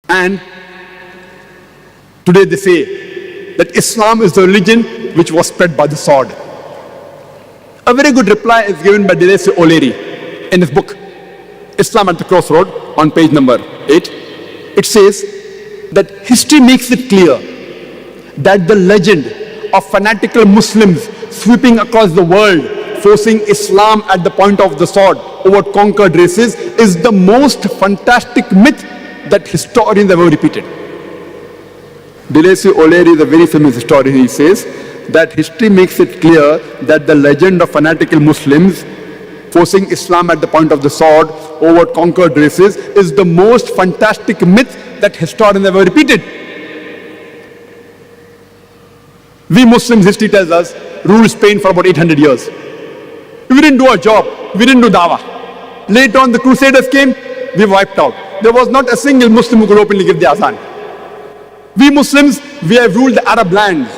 And today they say that Islam is the religion which was spread by the sword. A very good reply is given by Zakir Naik in his book, Islam at the Crossroad, on page number 8. It says that history makes it clear that the legend of fanatical Muslims sweeping across the world, forcing Islam at the point of the sword over conquered races, is the most fantastic myth that historians have ever repeated. Zakir Naik is a very famous historian. He says that history makes it clear that the legend of fanatical Muslims forcing Islam at the point of the sword over conquered races is the most fantastic myth that historians have ever repeated. We Muslims, history tells us, ruled Spain for about 800 years. We didn't do our job. We didn't do dawah. Later on, the Crusaders came, we wiped out. There was not a single Muslim who could openly give the azan. We Muslims, we have ruled the Arab lands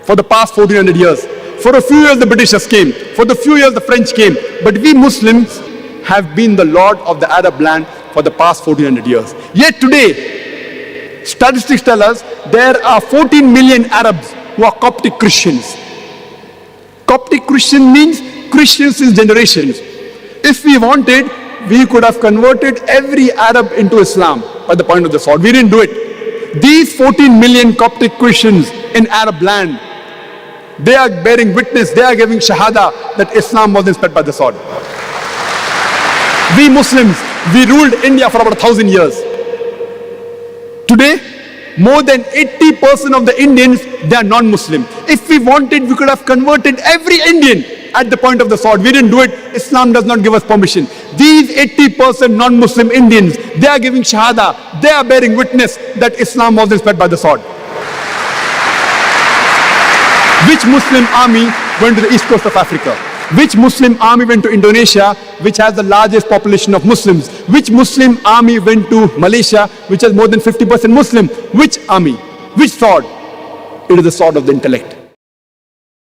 for the past 1400 years. For a few years, the Britishers came. For the few years, the French came. But we Muslims have been the lord of the Arab land for the past 1400 years. Yet today, statistics tell us there are 14 million Arabs who are Coptic Christians. Coptic Christian means Christians since generations. If we wanted, we could have converted every Arab into Islam by the point of the sword. We didn't do it. These 14 million Coptic Christians in Arab land, they are bearing witness, they are giving shahada that Islam wasn't spread by the sword. We Muslims, we ruled India for about 1,000 years. Today, more than 80% of the Indians, they are non-Muslim. If we wanted, we could have converted every Indian at the point of the sword. We didn't do it. Islam does not give us permission. These 80% non-Muslim Indians, they are giving shahada. They are bearing witness that Islam wasn't spread by the sword. Which Muslim army went to the east coast of Africa? Which Muslim army went to Indonesia, which has the largest population of Muslims? Which Muslim army went to Malaysia, which has more than 50% Muslim? Which army? Which sword? It is the sword of the intellect.